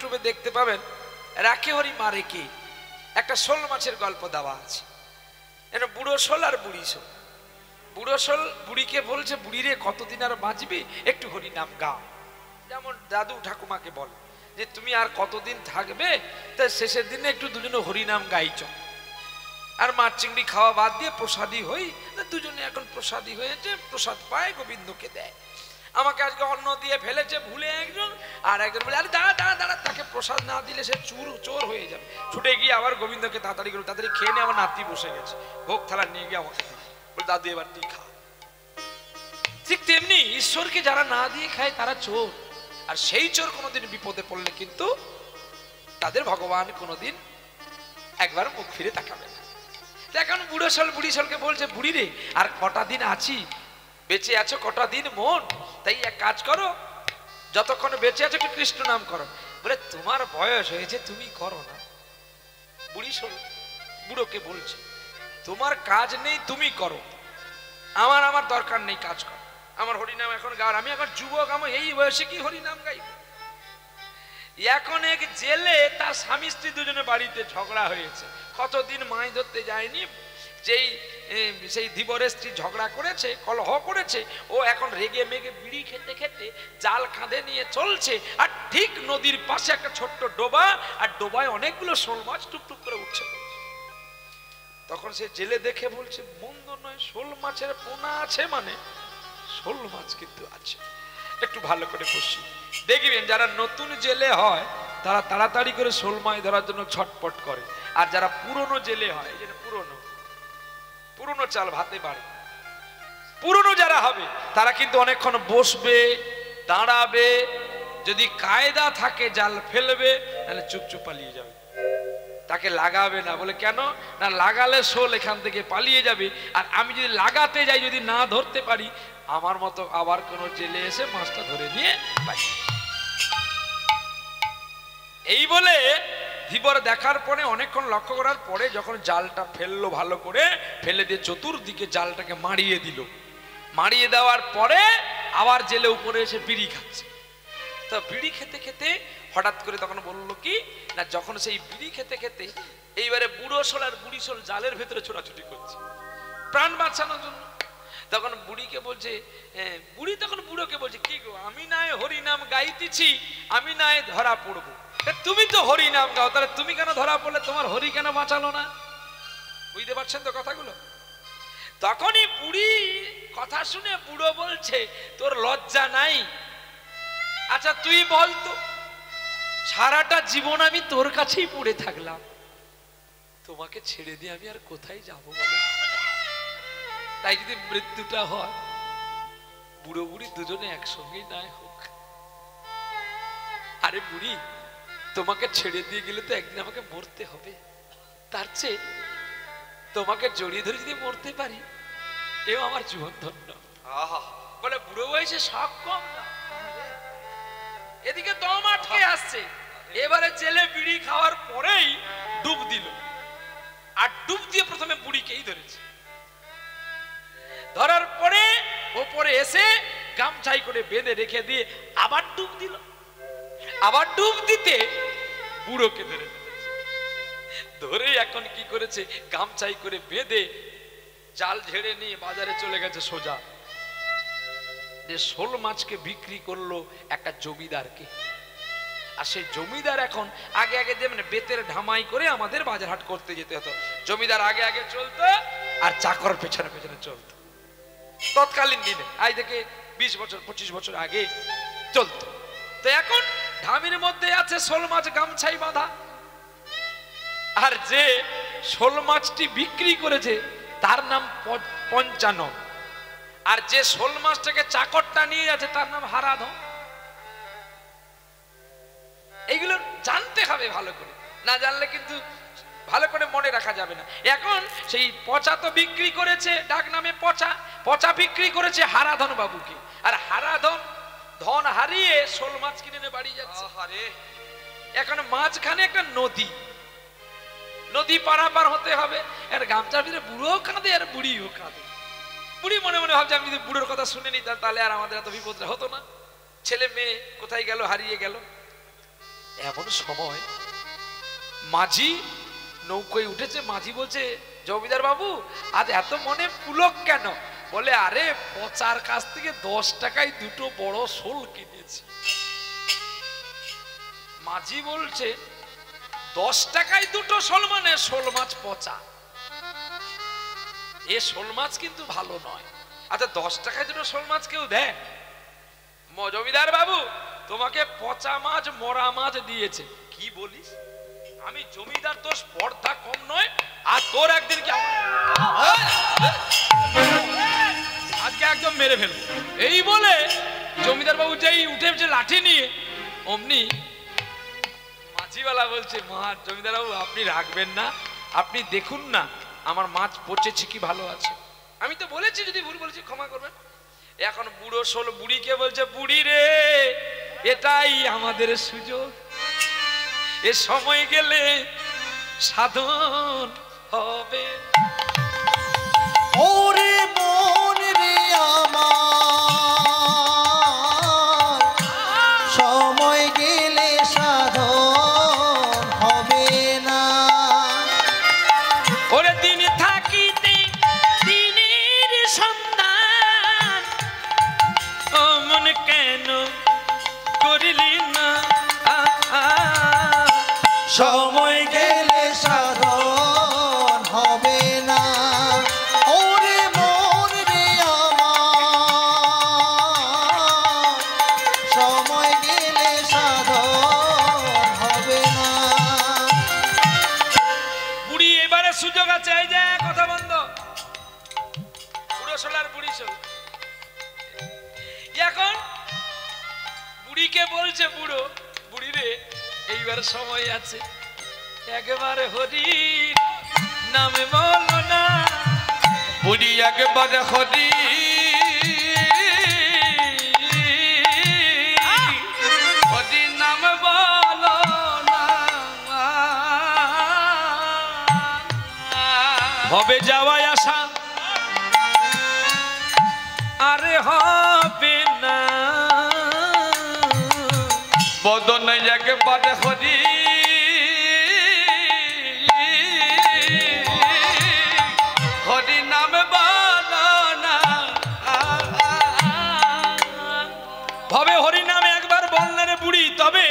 ইউটিউবে দেখতে পাবেন, রাখে হরি মারে কে, একটা শোল মাছের গল্প দেওয়া আছে। এটা বুড়ো শোল আর বুড়ি শোল। বুড়ো শোল বুড়িকে বলছে, বুড়ি রে কতদিন আর বাঁচবি, একটু হরি নাম গাও। যেমন দাদু ঠাকুমাকে বলে যে তুমি আর কতদিন থাকবে, তাই শেষের দিনে একটু দুজনে হরিনাম গাইছ। আর মাছ চিংড়ি খাওয়া বাদ দিয়ে প্রসাদী হই, দুজনে এখন প্রসাদী হয়েছে, প্রসাদ পায় গোবিন্দকে দেয়। আমাকে আজকে অন্ন দিয়ে ফেলেছে ভুলে একজন, আর একজন বলে আরে দাঁড়া দাঁড়া দাঁড়া, তাকে প্রসাদ না দিলে সে চোর হয়ে যাবে। ছুটে গিয়ে আবার গোবিন্দকে তাড়াতাড়ি করে তাড়াতাড়ি খেয়ে নিয়ে আমার নাতি বসে গেছে, ভোগ থালা নিয়ে গিয়ে আমাকে বলে দাদু এবার তুই খা। ঠিক তেমনি ঈশ্বরকে যারা না দিয়ে খায় তারা চোর, আর সেই চোর কোনোদিন বিপদে পড়লে কিন্তু তাদের ভগবান কোনোদিন একবার মুখ ফিরে তাকাবে না। এখন বুড়ো শোল বুড়ি শোলকে বলছে, বুড়ি রে আর কটা দিন আছি, বেঁচে আছো কটা দিন মন, তাই এক কাজ করো, যতক্ষণ বেঁচে আছো একটু কৃষ্ণ নাম করো। বলে তোমার বয়স হয়েছে, তুমি করো না। বুড়ি শোল বুড়োকে বলছে, তোমার কাজ নেই, তুমি করো, আমার দরকার নেই, কাজ করো। আমার হরিনাম এখন গাওয়ার, আমি এখন যুবক, আমার এই বয়সে কি হরিনাম গাইব। এখন এক জেলে তার স্বামী স্ত্রী দুজনে বাড়িতে ঝগড়া হয়েছে, কতদিন মাছ ধরতে যায়নি, সেই ধীবরের স্ত্রী ঝগড়া করেছে, কলহ করেছে, ও এখন রেগে মেগে বিড়ি খেতে খেতে জাল কাঁধে নিয়ে চলছে, আর ঠিক নদীর পাশে একটা ছোট্ট ডোবা, আর ডোবায় অনেকগুলো শোল মাছ টুকটুক করে উঠছে। তখন সে জেলে দেখে বলছে, মন্দ নয়, শোল মাছের পোনা আছে, মানে শোল মাছ কিন্তু আছে। একটু ভালো করে বসি, দেখবেন যারা নতুন জেলে হয় তারা তাড়াতাড়ি করে শোল মাছ ধরার জন্য ছটপট করে, আর যারা পুরনো জেলে হয়, এই যে পুরনো চাল ভাতে বাড়ে, পুরনো যারা হবে তারা কিন্তু অনেকক্ষণ বসবে, দাঁড়াবে, যদি কায়দা থাকে জাল ফেলবে, তাহলে চুপচুপ পালিয়ে যাবে, তাকে লাগাবে না। বলে কেন না, লাগালে শোল এখান থেকে পালিয়ে যাবে, আর আমি যদি লাগাতে যাই, যদি না ধরতে পারি, আমার মতো আবার কোন জেলে এসে মাছটা ধরে নিয়ে পাই। এই বলে ধীবর দেখার পরে, অনেকক্ষণ লক্ষ্য করার পরে, যখন জালটা ফেললো, ভালো করে ফেলে দিয়ে চতুর্দিকে জালটাকে মারিয়ে দিল। মারিয়ে দেওয়ার পরে আবার জেলে উপরে এসে বিড়ি খাচ্ছে। তো বিড়ি খেতে খেতে হঠাৎ করে তখন বললো কি না, যখন সেই বিড়ি খেতে খেতে এইবারে বুড়ো শোল আর বুড়ি শোল জালের ভেতরে ছোটাছুটি করছে প্রাণ বাঁচানোর জন্য, তখন বুড়িকে বলছে, বুড়ি তখন বুড়োকে বলছে, কি গো, আমি নয় হরিনাম গাইতেছি, আমি নয় ধরা পড়বো, তুমি তো হরিনাম গাও, তাহলে তুমি কেন ধরা পড়লে, তোমার হরি কেন বাঁচালো না? বুঝতে পারছেন তো কথাগুলো? তখনই বুড়ি কথা শুনে বুড়ো বলছে, তোর লজ্জা নাই? আচ্ছা তুই বলতো, সারাটা জীবন আমি তোর কাছেই পড়ে থাকলাম, তোমাকে ছেড়ে দিয়ে আমি আর কোথায় যাবো বলো? তাই যদি মৃত্যুটা হয়, বুড়ো বুড়ি দুজনে একসঙ্গেই নাই হোক। আরে বুড়ি, তোমাকে ছেড়ে দিয়ে গেলে তো একদিন আমাকে মরতে হবে, তার চেয়ে তোমাকে জড়িয়ে ধরে যদি মরতে পারি, এও আমার জীবন ধন্য। বলে বুড়ো বয়সে শখ কম না, এদিকে দম আটকে আসছে। এবারে জেলে বিড়ি খাওয়ার পরেই ডুব দিল, আর ডুব দিয়ে প্রথমে বুড়িকেই ধরেছে। ধরার পরে ওপরে এসে গামছাই করে বেঁধে রেখে দিয়ে আবার ডুব দিল। আবার ডুব দিতে বুড়োকে ধরে ফেলেছে। ধরে এখন কি করেছে, গামছাই করে বেঁধে জাল ঝেড়ে নিয়ে বাজারে চলে গেছে সোজা। যে শোল মাছকে বিক্রি করলো একটা জমিদারকে, আর সেই জমিদার এখন আগে আগে যে মানে বেতের ঢামাই করে আমাদের বাজার হাট করতে যেতে হতো, জমিদার আগে আগে চলতো আর চাকর পেছনে পেছনে চলতো। তৎকালীন দিনে আজ থেকে 20 বছর 25 বছর আগে চলতো। তো এখন ঢামির মধ্যে আছে শোল মাছ গামছাই বাঁধা, আর যে শোল মাছটি বিক্রি করেছে তার নাম পঞ্চানন, আর যে শোল মাছটাকে চাকরটা নিয়ে যাচ্ছে তার নাম হারাধন। এইগুলো জানতে হবে ভালো করে, না জানলে কিন্তু ভালো করে মনে রাখা যাবে না। এখন সেই পচা তো বিক্রি করেছে, ডাক নামে পচা, পচা বিক্রি করেছে হারাধন বাবুকে, আর হারাধন ধন হারিয়ে শোল মাছ কিনে নিয়ে বাড়ি যাচ্ছে। এখন মাঝখানে একটা নদী, নদী পারাপার হতে হবে, আর গামছা ভিতরে বুড়োও কাঁদে আর বুড়িও কাঁদে। বুড়ি মনে মনে ভাবছে, আমি যদি বুড়োর কথা শুনে নিতাম তাহলে আর আমাদের এত বিপদটা হতো না, ছেলে মেয়ে কোথায় গেল, হারিয়ে গেল। এমন সময় মাঝি নৌকোয় উঠেছে। মাঝি বলছে, জমিদার বাবু আজ এত মনে পুলক কেন? বলে, আরে পচার কাছ থেকে 10 টাকায় দুটো বড় শোল কিনেছি। মাঝি বলছে, 10 টাকায় দুটো শোল মানে শোল মাছ পচা, এ শোল মাছ কিন্তু ভালো নয়। আচ্ছা 10 টাকায় দুটো শোল মাছ কেউ দেয়? জমিদার বাবু তোমাকে পচা মাছ মরা মাছ দিয়েছে। কি বলিস? আমি জমিদার, তোর স্পর্ধা কম নয়, আর তোর একদিন কি আজকে একদম মেরে ফেলবো। এই বলে জমিদার বাবু যেই উঠেছে লাঠি নিয়ে, অমনি মাঝিওয়ালা বলছে, জমিদার বাবু আপনি রাখবেন না, আপনি দেখুন না আমার মাছ পচেছে কি ভালো আছে। আমি তো বলেছি যদি ভুল বলেছি ক্ষমা করবেন। এখন বুড়ো শোল বুড়িকে বলছে, বুড়ি রে এটাই আমাদের সুযোগ, এ সময় গেলে সাধন হবে। ওরে মন রে আমার, সময় গেলে সাধন হবে না। ওরে দিন থাকিতে দিনের সন্ধান, ও মন কেন করিলি না? সময় গেলে সাধন হবে না। ওরে মন রে আমার, সময় গেলে সাধন হবে না। বুড়ি এবারে সুযোগ আছে, এই যে কথা বন্ধ। বুড়ো শোল আর বুড়ি শোল এখন বুড়িকে বলছে, বুড়ো বুড়ি রে এইবার সময় আছে, একবারে হরি নামে বলো না। বুড়ি একবারে হরি হরি নাম বলো না, হবে যাওয়াই আসা আরে হবে না। বদন একবারে হরি হরি নাম বলো না। ভবে হরি নামে একবার বললে রে বুড়ি, তবে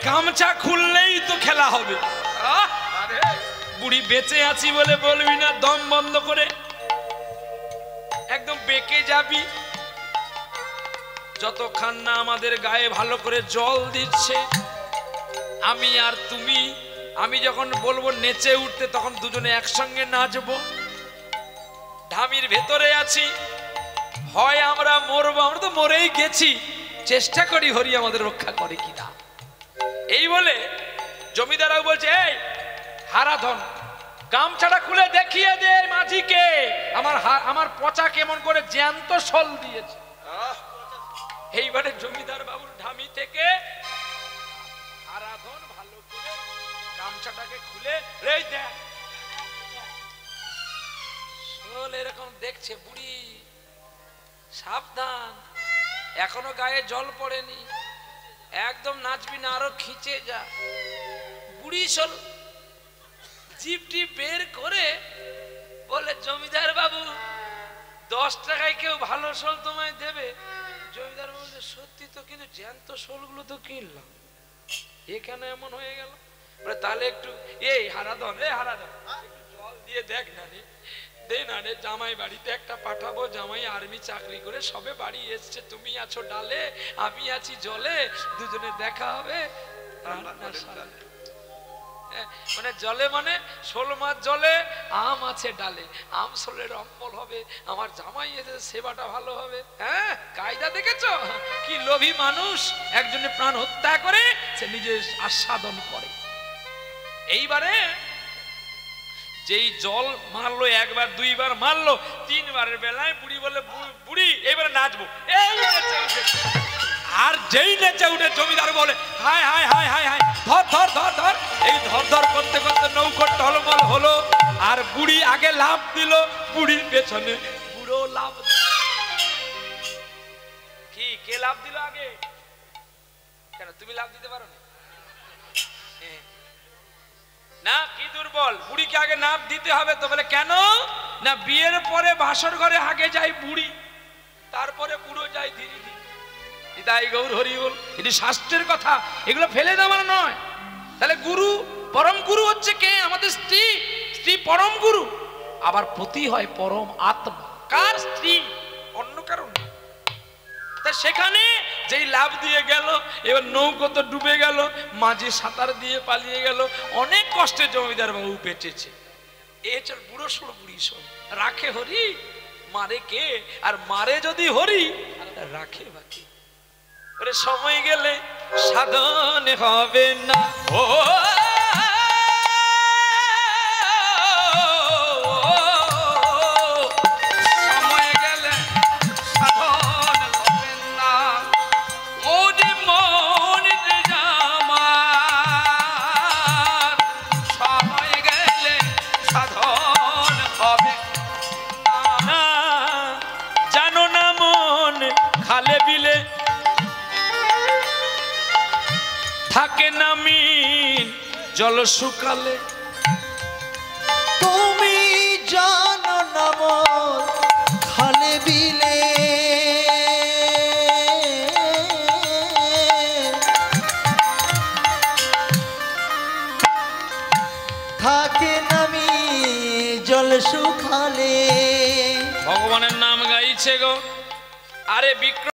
গামছা খুললেই তো খেলা হবে। বুড়ি বেঁচে আছি বলে বলবি না, দম বন্ধ করে একদম বেঁকে যাবি। যতক্ষণ না আমাদের গায়ে ভালো করে জল দিচ্ছে, আমি আর তুমি, আমি যখন বলবো নেচে উঠতে তখন দুজনে একসঙ্গে নাচবো। ধামির ভেতরে আছি, হয় আমরা মরবো, আমরা তো মরেই গেছি, চেষ্টা করি হরি আমাদের রক্ষা করে কিনা। এই বলে জমিদারও বলছে, এই হারাধন গামছাটা খুলে দেখিয়ে দে মাঝিকে আমার পচা কেমন করে জ্যান্ত শোল দিয়েছে। এইবারে জমিদার বাবুর ধামি থেকে হারাধন ভালো করে গামছাটাকে খুলে রেই দেখ। শোল এরকম দেখছে, বুড়ি সাবধান, এখনো গায়ে জল পড়েনি, একদম নাচবি না, আরো খিচে যা। বুড়ি শোল জিপটি বের করে বলে, জমিদার বাবু 10 টাকায় কেউ ভালো শোল তোমায় দেবে? জমিদার বাবু বলছে, সত্যি তো, কিন্তু জ্যান্ত শোলগুলো তো কিনলাম, এ কেন এমন হয়ে গেল? তাহলে একটু এই হারাধন, একটু জল দিয়ে দেখ না রে, দে না রে, জামাই বাড়িতে একটা পাঠাবো, জামাই আর্মি চাকরি করে সবে বাড়ি এসছে, তুমি আছো ডালে আমি আছি জলে, দুজনে দেখা হবে। মানে জলে মানে শোল মাছ জলে, আম আছে ডালে, আম শোলের অম্বল হবে, আমার জামাই এসে সেবাটা ভালো হবে। হ্যাঁ, কায়দা দেখেছো? কি লোভী মানুষ, একজনের প্রাণ হত্যা করে সে নিজে আস্বাদন করে। এইবারে যেই জল মারলো, একবার দুইবার মারলো, 3বারের বেলায় বুড়ি বলে, বুড়ি এবারে নাচবো। এই আর যেই নেচে উঠে জমিদার বলে, হায় হায় হায় হায় হায়, ধর ধর ধর ধর। এই ধর ধর করতে করতে নৌকো টলমল হলো, আর বুড়ি আগে লাফ দিল, বুড়ির পেছনে বুড়ো লাফ। কি কে লাফ দিল আগে? কেন তুমি লাফ দিতে পারো না? বল বুড়িকে আগে নাপ দিতে হবে তো। বলে কেন না, বিয়ের পরে ভাসর ঘরে আগে যায় বুড়ি, তারপরে বুড়ো যায় ধীরে ধীরে। তাই গৌর হরি বল, এটি শাস্ত্রের কথা, এগুলো ফেলে দেওয়ার নয়। তাহলে গুরু, পরম গুরু হচ্ছে কে? আমাদের স্ত্রী। স্ত্রী পরম গুরু। আবার পতি হয় পরম আত্মা। কার? স্ত্রী, অন্য কারণ। তা সেখানে যেই লাভ দিয়ে গেল, এবার নৌকো তো ডুবে গেল, মাঝি সাঁতার দিয়ে পালিয়ে গেল, অনেক কষ্টে জমিদার বাবু বেঁচেছে। এ চল বুড়ো শোল বুড়ি শোল, রাখে হরি মারে কে? আর মারে যদি হরি রাখে বাকি। ওরে সময় গেলে সাধন হবে না, ও সময় গেলে সাধন হবে না। ওরে মন রে আমার, সময় গেলে সাধন হবে না। জানো না মন খালে বিলে থাকে না মিন জল শুকালে। তুমি জানো না মন খালে বিলে থাকে নামি জল শুকালে। ভগবানের নাম গাইছে গো। আরে বিক্রম